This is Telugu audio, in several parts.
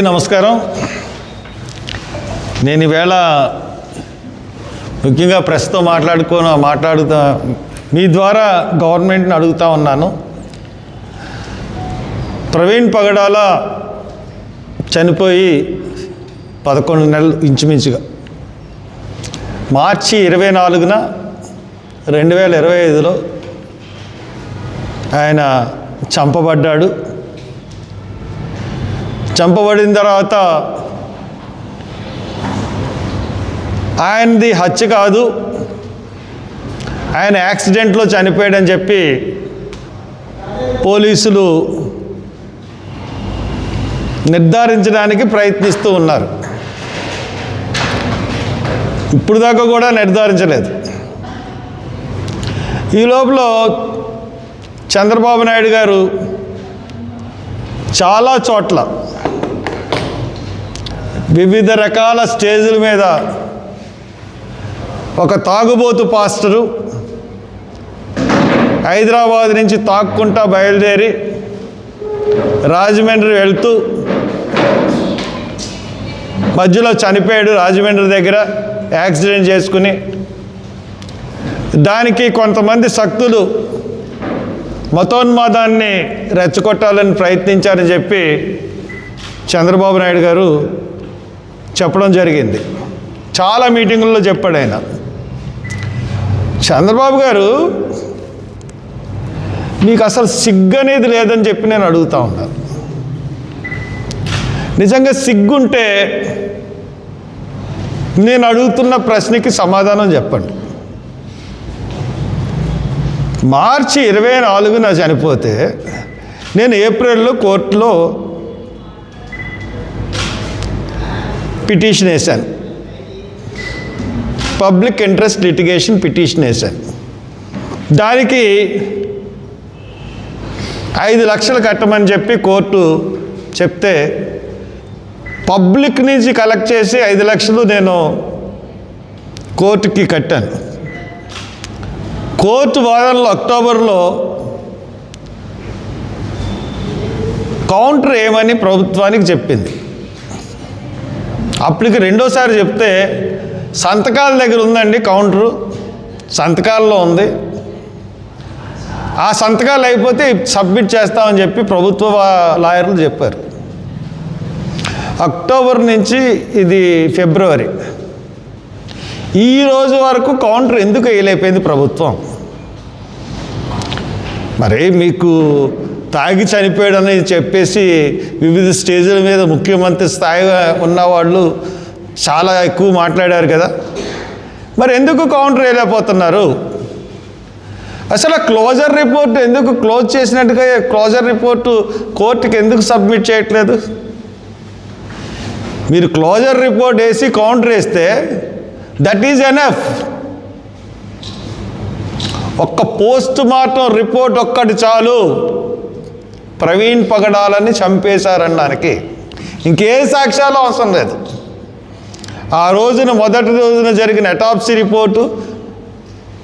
నమస్కారం. నేను ఈవేళ ముఖ్యంగా ప్రెస్తో మాట్లాడుతా మీ ద్వారా గవర్నమెంట్ని అడుగుతా ఉన్నాను. ప్రవీణ్ పగడాల చనిపోయి 11 నెలలు ఇంచుమించుగా మార్చి 24న 2025లో ఆయన చంపబడ్డాడు. చంపబడిన తర్వాత ఆయనది హత్య కాదు, ఆయన యాక్సిడెంట్లో చనిపోయాడని చెప్పి పోలీసులు నిర్ధారించడానికి ప్రయత్నిస్తూ ఉన్నారు. ఇప్పుడు దాకా కూడా నిర్ధారించలేదు. ఈ లోపల చంద్రబాబు నాయుడు గారు చాలా చోట్ల వివిధ రకాల స్టేజీల మీద ఒక తాగుబోతు పాస్టరు హైదరాబాద్ నుంచి తాక్కుంటా బయలుదేరి రాజమండ్రి వెళ్తూ మధ్యలో చనిపోయాడు. రాజమండ్రి దగ్గర యాక్సిడెంట్ చేసుకుని దానికి కొంతమంది శక్తులు మతోన్మాదాన్ని రెచ్చగొట్టాలని ప్రయత్నించారని చెప్పి చంద్రబాబు నాయుడు గారు చెప్పడం జరిగింది. చాలా మీటింగుల్లో చెప్పాడు ఆయన. చంద్రబాబు గారు, మీకు అసలు సిగ్గు అనేది లేదని చెప్పి నేను అడుగుతా ఉన్నాను. నిజంగా సిగ్గుంటే నేను అడుగుతున్న ప్రశ్నకి సమాధానం చెప్పండి. మార్చి 24న చనిపోతే నేను ఏప్రిల్లో కోర్టులో పిటిషన్ వేశాను, పబ్లిక్ ఇంట్రెస్ట్ లిటిగేషన్ పిటిషన్ వేశాను. దానికి 5 లక్షలు కట్టమని చెప్పి కోర్టు చెప్తే పబ్లిక్ నుంచి కలెక్ట్ చేసి 5 లక్షలు నేను కోర్టుకి కట్టాను. కోర్టు వాదనలో అక్టోబర్లో కౌంటర్ ఏమని ప్రభుత్వానికి చెప్పింది. అప్పటికి రెండోసారి చెప్తే సంతకాల దగ్గర ఉందండి, కౌంటరు సంతకాల్లో ఉంది, ఆ సంతకాలు అయిపోతే సబ్మిట్ చేస్తామని చెప్పి ప్రభుత్వ లాయర్లు చెప్పారు. అక్టోబర్ నుంచి ఇది ఫిబ్రవరి, ఈ రోజు వరకు కౌంటర్ ఎందుకు వేయలేకపోయింది ప్రభుత్వం? మరి మీకు తాగి చనిపోయాడని చెప్పేసి వివిధ స్టేజ్ల మీద ముఖ్యమంత్రి స్థాయిగా ఉన్నవాళ్ళు చాలా ఎక్కువ మాట్లాడారు కదా, మరి ఎందుకు కౌంటర్ వేయలేకపోతున్నారు? అసలు క్లోజర్ రిపోర్ట్ ఎందుకు క్లోజ్ చేసినట్టుగా క్లోజర్ రిపోర్టు కోర్టుకి ఎందుకు సబ్మిట్ చేయట్లేదు? మీరు క్లోజర్ రిపోర్ట్ వేసి కౌంటర్ వేస్తే దట్ ఈజ్ ఎనఫ్. ఒక్క పోస్ట్ మార్టం రిపోర్ట్ ఒక్కటి చాలు ప్రవీణ్ పగడాలని చంపేశారనడానికి. ఇంకే సాక్ష్యాలు అవసరం లేదు. ఆ రోజున మొదటి రోజున జరిగిన autopsy report,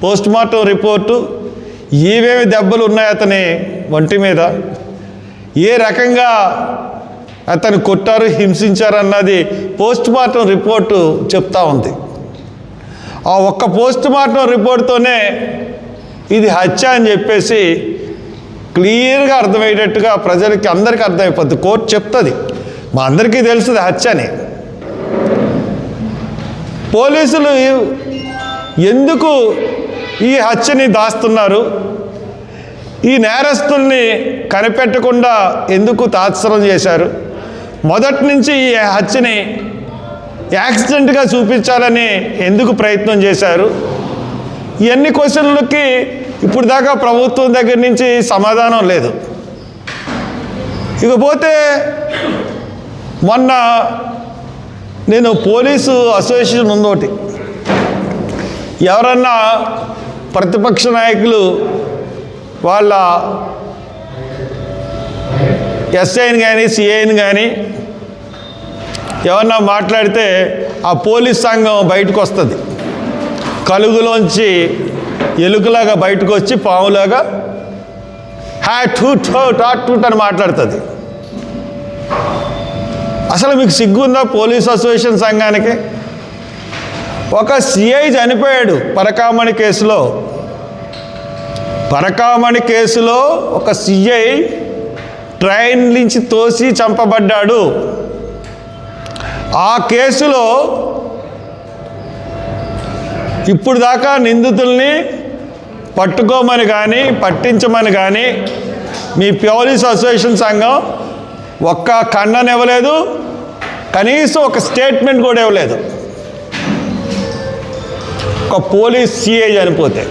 post mortem report, ఏమేమి దెబ్బలు ఉన్నాయి అతని ఒంటి మీద, ఏ రకంగా అతను కొట్టారు, హింసించారన్నది పోస్ట్ మార్టం రిపోర్టు చెప్తా ఉంది. ఆ ఒక్క పోస్ట్ మార్టం రిపోర్ట్తోనే ఇది హత్య అని చెప్పేసి క్లియర్గా అర్థమయ్యేటట్టుగా ప్రజలకి అందరికీ అర్థమైపోద్ది. కోర్టు చెప్తుంది, మా అందరికీ తెలుస్తుంది హత్య అని. పోలీసులు ఎందుకు ఈ హత్యని దాస్తున్నారు? ఈ నేరస్తుల్ని కనిపెట్టకుండా ఎందుకు తాత్సరం చేశారు? మొదటి నుంచి ఈ హత్యని యాక్సిడెంట్గా చూపించాలని ఎందుకు ప్రయత్నం చేశారు? ఇవన్నీ క్వశ్చన్లకి ఇప్పుడు దాకా ప్రభుత్వం దగ్గర నుంచి సమాధానం లేదు. ఇకపోతే మొన్న నేను పోలీసు అసోసియేషన్ ఉందోటి, ఎవరన్నా ప్రతిపక్ష నాయకులు వాళ్ళ ఎస్ఐని కానీ సిఐని కానీ ఎవరన్నా మాట్లాడితే ఆ పోలీస్ సంఘం బయటకు వస్తుంది, కలుగులోంచి ఎలుకలాగా బయటకు వచ్చి పావులాగా hat hoot Honth hot hoot అని మాట్లాడుతుంది. అసలు మీకు సిగ్గుందా పోలీస్ అసోసియేషన్ సంఘానికి? ఒక సిఐ చనిపోయాడు పరకామణి కేసులో. పరకామణి కేసులో ఒక సిఐ ట్రైన్ నుంచి తోసి చంపబడ్డాడు. ఆ కేసులో ఇప్పుడు దాకా నిందితుల్ని పట్టుకోమని కానీ పట్టించమని కానీ మీ పోలీస్ అసోసియేషన్ సంఘం ఒక్క ఖండన ఇవ్వలేదు, కనీసం ఒక స్టేట్మెంట్ కూడా ఇవ్వలేదు. ఒక పోలీస్ సిఐ చనిపోతే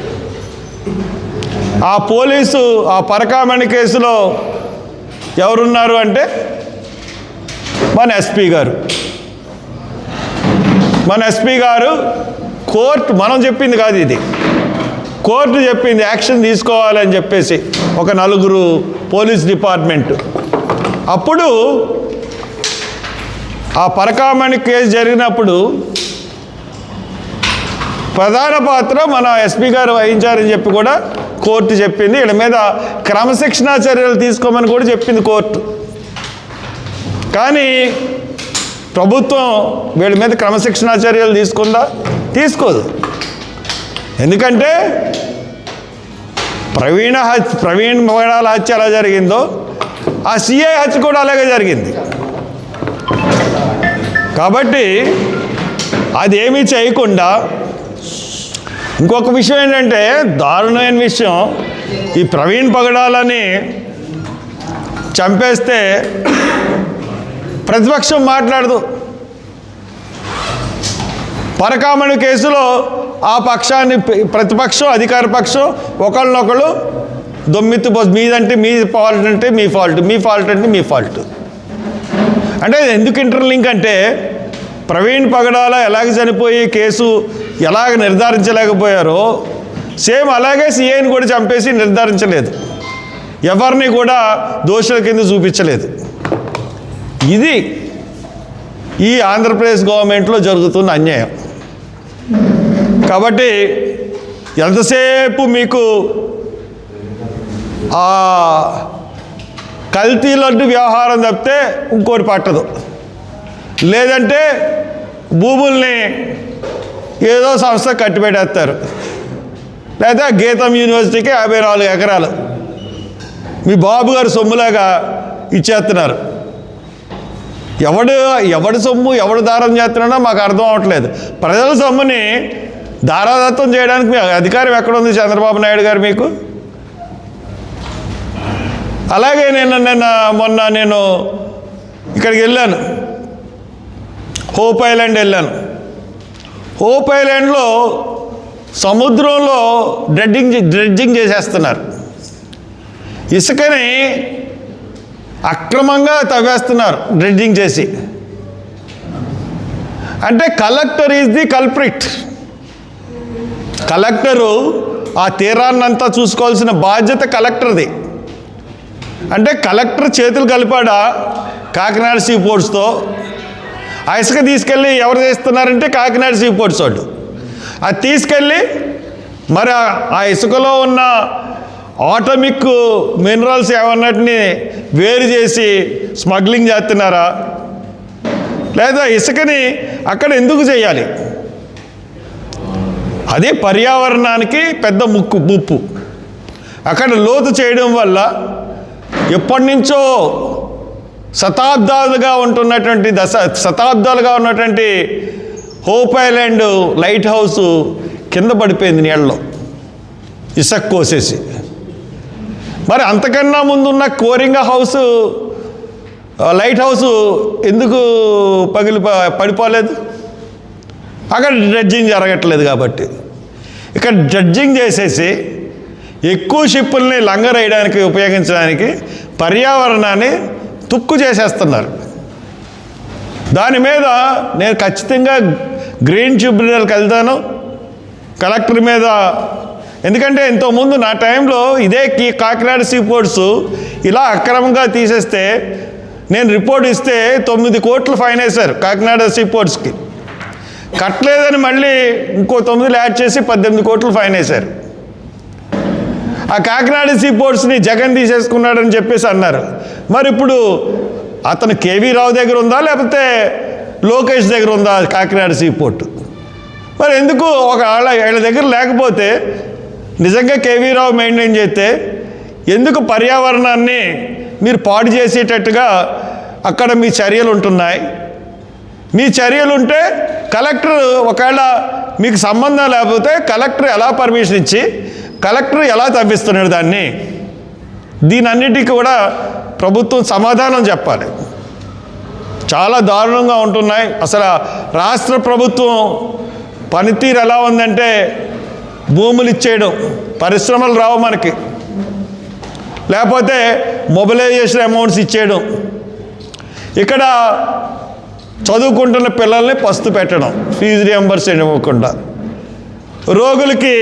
ఆ పోలీసు ఆ పరకామణి కేసులో ఎవరున్నారు అంటే మన ఎస్పీ గారు. మన ఎస్పీ గారు కోర్టు మనం చెప్పింది కాదు, ఇది కోర్టు చెప్పింది యాక్షన్ తీసుకోవాలని చెప్పేసి ఒక నలుగురు పోలీస్ డిపార్ట్మెంట్. అప్పుడు ఆ పరకామణి కేసు జరిగినప్పుడు ప్రధాన పాత్ర మన ఎస్పీ గారు వహించారని చెప్పి కూడా కోర్టు చెప్పింది. వీళ్ళ మీద క్రమశిక్షణా చర్యలు తీసుకోమని కూడా చెప్పింది కోర్టు. కానీ ప్రభుత్వం వీళ్ళ మీద క్రమశిక్షణా చర్యలు తీసుకుందా? తీసుకోదు. ఎందుకంటే ప్రవీణ్ పగడాల హత్య ఎలా జరిగిందో ఆ సిఐ హత్య కూడా అలాగే జరిగింది. కాబట్టి అదేమీ చేయకుండా ఇంకొక విషయం ఏంటంటే దారుణమైన విషయం, ఈ ప్రవీణ్ పగడాలని చంపేస్తే ప్రతిపక్షం మాట్లాడదు. పరకామణి కేసులో ఆ పక్షాన్ని ప్రతిపక్షం అధికార పక్షం ఒకళ్ళనొకళ్ళు దొమ్మిత్తు మీదంటే మీ ఫాల్ట్ అంటే మీ ఫాల్ట్, మీ ఫాల్ట్ అంటే మీ ఫాల్ట్. అంటే ఎందుకు ఇంటర్లింక్ అంటే ప్రవీణ్ పగడాల ఎలాగ చనిపోయి కేసు ఎలాగ నిర్ధారించలేకపోయారో సేమ్ అలాగే సిఐని కూడా చంపేసి నిర్ధారించలేదు, ఎవరిని కూడా దోషుల కింద చూపించలేదు. ఇది ఈ ఆంధ్రప్రదేశ్ గవర్నమెంట్లో జరుగుతున్న అన్యాయం. కాబట్టి ఎంతసేపు మీకు ఆ కల్తీ లడ్డు వ్యవహారం తప్పితే ఇంకోటి పట్టదు. లేదంటే భూముల్ని ఏదో సంస్థ కట్టిపెట్టేస్తారు, లేదా గీతం యూనివర్సిటీకి 54 ఎకరాలు మీ బాబు గారు సొమ్ములాగా ఇచ్చేస్తున్నారు. ఎవడి సొమ్ము ఎవడు దారం చేస్తున్నాడో మాకు అర్థం అవ్వట్లేదు. ప్రజల సొమ్ముని దారాదత్తం చేయడానికి మీ అధికారం ఎక్కడుంది చంద్రబాబు నాయుడు గారు మీకు? అలాగే మొన్న నేను ఇక్కడికి వెళ్ళాను, హోప్ ఐలాండ్ వెళ్ళాను. హోప్ ఐలాండ్లో సముద్రంలో డ్రెడ్జింగ్ చేసేస్తున్నారు. ఇసుకని అక్రమంగా తవ్వేస్తున్నారు డ్రెడ్జింగ్ చేసి. అంటే collector is the culprit. Collector ఆ తీరాన్నంతా చూసుకోవాల్సిన బాధ్యత కలెక్టర్ది. అంటే కలెక్టర్ చేతులు కలిపాడా కాకినాడ సీ పోర్ట్స్తో? ఆ ఇసుక తీసుకెళ్ళి ఎవరు చేస్తున్నారంటే కాకినాడ సీ పోర్ట్స్ వాళ్ళు. అది తీసుకెళ్ళి మరి ఆ ఇసుకలో ఉన్న ఆటమిక్ మినరల్స్ ఏమన్నటిని వేరు చేసి స్మగ్లింగ్ చేస్తున్నారా? లేదా ఇసుకని అక్కడ ఎందుకు చేయాలి? అది పర్యావరణానికి పెద్ద ముప్పు. అక్కడ లోతు చేయడం వల్ల ఎప్పటి నుంచో శతాబ్దాలుగా ఉన్నటువంటి హోప్ ఐలాండ్ లైట్ హౌస్ కింద పడిపోయింది నీళ్ళలో ఇసుక కోసేసి. మరి అంతకన్నా ముందున్న కోరింగ హౌస్ లైట్ హౌస్ ఎందుకు పడిపోలేదు? అక్కడ డ్రెడ్జింగ్ జరగట్లేదు కాబట్టి. ఇక్కడ డ్రెడ్జింగ్ చేసేసి ఎక్కువ షిప్పుల్ని లంగరేయడానికి ఉపయోగించడానికి పర్యావరణాన్ని తుక్కు చేసేస్తున్నారు. దాని మీద నేను ఖచ్చితంగా గ్రీన్ ట్రిబ్యునల్కి వెళ్తాను, కలెక్టర్ మీద. ఎందుకంటే ఇంతకుముందు నా టైంలో ఇదే కాకినాడ సీ పోర్ట్స్ ఇలా అక్రమంగా తీసేస్తే నేను రిపోర్ట్ ఇస్తే 9 కోట్లు ఫైన్ వేశారు కాకినాడ సీ పోర్ట్స్కి. కట్టలేదని మళ్ళీ ఇంకో 9 యాడ్ చేసి 18 కోట్లు ఫైన్ వేశారు. ఆ కాకినాడ సీ పోర్ట్స్ని జగన్ తీసేసుకున్నాడని చెప్పేసి అన్నారు. మరి ఇప్పుడు అతను కేవీ రావు దగ్గర ఉందా లేకపోతే లోకేష్ దగ్గర ఉందా కాకినాడ సీపోర్టు? మరి ఎందుకు వీళ్ళ దగ్గర లేకపోతే నిజంగా కేవీ రావు మెయింటైన్ చేస్తే ఎందుకు పర్యావరణాన్ని మీరు పాడు చేసేటట్టుగా అక్కడ మీ చర్యలు ఉంటున్నాయి? మీ చర్యలు ఉంటే కలెక్టర్ ఒకవేళ మీకు సంబంధం లేకపోతే కలెక్టర్ ఎలా పర్మిషన్ ఇచ్చి కలెక్టర్ ఎలా తప్పిస్తున్నాడు దాన్ని? దీనన్నిటికీ కూడా ప్రభుత్వం సమాధానం చెప్పాలి. చాలా దారుణంగా ఉంటున్నాయి. అసలు రాష్ట్ర ప్రభుత్వం పనితీరు ఎలా ఉందంటే భూములు ఇచ్చేయడం, పరిశ్రమలు రావు మనకి, లేకపోతే మొబిలైజేషన్ అమౌంట్స్ ఇచ్చేయడం, ఇక్కడ చదువుకుంటున్న పిల్లల్ని పస్తు పెట్టడం, ఫీజు రియంబర్స్మెంట్ ఇవ్వకుండా, రోగులకి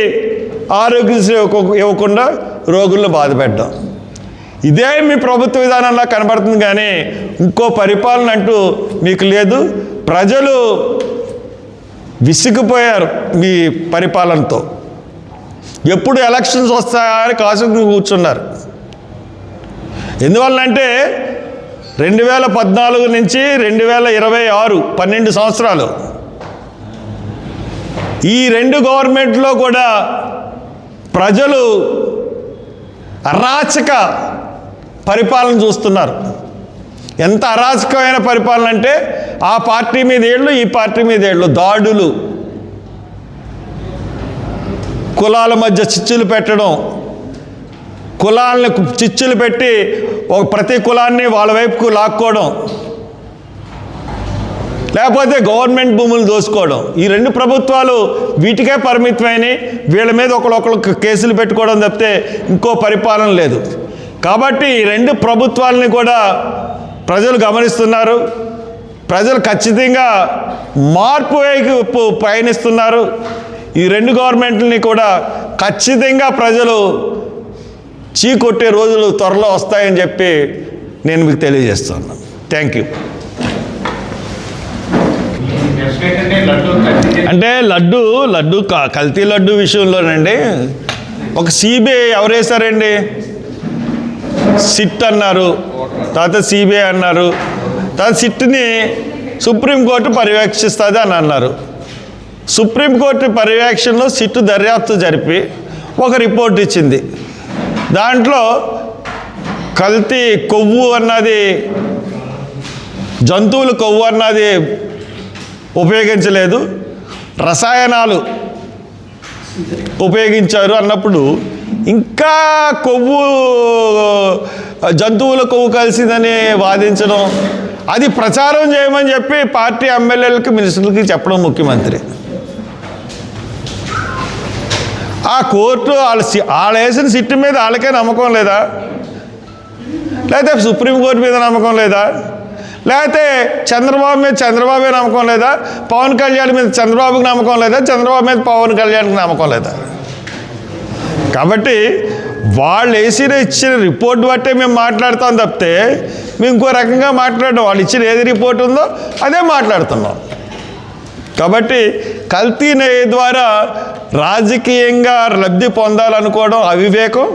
ఆరోగ్యశ్రీ ఇవ్వకుండా రోగులను బాధ పెట్టడం. ఇదే మీ ప్రభుత్వ విధానంలా కనబడుతుంది, కానీ ఇంకో పరిపాలన అంటూ మీకు లేదు. ప్రజలు విసిగిపోయారు మీ పరిపాలనతో. ఎప్పుడు ఎలక్షన్స్ వస్తాయని కాసుకుని కూర్చున్నారు. ఎందువల్లంటే 2014 నుంచి 2026 12 సంవత్సరాలు ఈ రెండు గవర్నమెంట్లో కూడా ప్రజలు అరాచక పరిపాలన చూస్తున్నారు. ఎంత అరాచకమైన పరిపాలన అంటే ఆ పార్టీ మీద ఏళ్ళు, ఈ పార్టీ మీద ఏళ్ళు, దాడులు, కులాల మధ్య చిచ్చులు పెట్టడం, కులాలను చిచ్చులు పెట్టి ప్రతి కులాన్ని వాళ్ళ వైపుకు లాక్కోవడం, లేకపోతే గవర్నమెంట్ భూములు దోసుకోవడం. ఈ రెండు ప్రభుత్వాలు వీటికే పరిమితమైనవి. వీళ్ళ మీద ఒకళ్ళొకళ్ళు కేసులు పెట్టుకోవడం తప్పితే ఇంకో పరిపాలన లేదు. కాబట్టి ఈ రెండు ప్రభుత్వాలని కూడా ప్రజలు గమనిస్తున్నారు. ప్రజలు ఖచ్చితంగా మార్పు వైపు పయనిస్తున్నారు. ఈ రెండు గవర్నమెంట్లని కూడా ఖచ్చితంగా ప్రజలు చీకొట్టే రోజులు త్వరలో వస్తాయని చెప్పి నేను మీకు తెలియజేస్తున్నాను. Thank you. అంటే లడ్డు కల్తీ లడ్డు విషయంలోనండి ఒక సిబిఐ ఎవరు వేశారండి? సిట్ అన్నారు, తర్వాత సిబిఐ అన్నారు, తర్వాత సిట్ని సుప్రీంకోర్టు పర్యవేక్షిస్తుంది అని అన్నారు. సుప్రీంకోర్టు పర్యవేక్షణలో సిట్ దర్యాప్తు జరిపి ఒక రిపోర్ట్ ఇచ్చింది. దాంట్లో కల్తీ కొవ్వు అన్నది, జంతువుల కొవ్వు అన్నది ఉపయోగించలేదు, రసాయనాలు ఉపయోగించారు అన్నప్పుడు ఇంకా కొవ్వు, జంతువుల కొవ్వు కలిసిందని వాదించడం, అది ప్రచారం చేయమని చెప్పి పార్టీ ఎమ్మెల్యేలకి, మినిస్టర్లకి చెప్పడం ముఖ్యమంత్రి. ఆ కోర్టు వాళ్ళు వేసిన సిట్టు మీద వాళ్ళకే నమ్మకం లేదా? లేకపోతే సుప్రీంకోర్టు మీద నమ్మకం లేదా? లేకపోతే చంద్రబాబే నమ్మకం లేదా? పవన్ కళ్యాణ్ మీద చంద్రబాబుకి నమ్మకం లేదా? చంద్రబాబు మీద పవన్ కళ్యాణ్కి నమ్మకం లేదా? కాబట్టి వాళ్ళు ఇచ్చిన రిపోర్ట్ బట్టే మేము మాట్లాడుతాం తప్పితే మేము ఇంకో రకంగా మాట్లాడడం, వాళ్ళు ఇచ్చిన ఏది రిపోర్ట్ ఉందో అదే మాట్లాడుతున్నాం. కాబట్టి కల్తీ ద్వారా రాజకీయంగా లబ్ధి పొందాలనుకోవడం అవివేకం.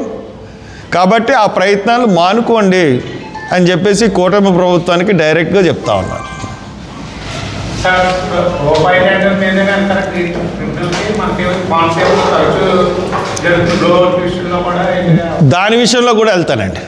కాబట్టి ఆ ప్రయత్నాలు మానుకోండి అని చెప్పేసి కూటమి ప్రభుత్వానికి డైరెక్ట్గా చెప్తా ఉన్నాను. దాని విషయంలో కూడా వెళ్తానండి.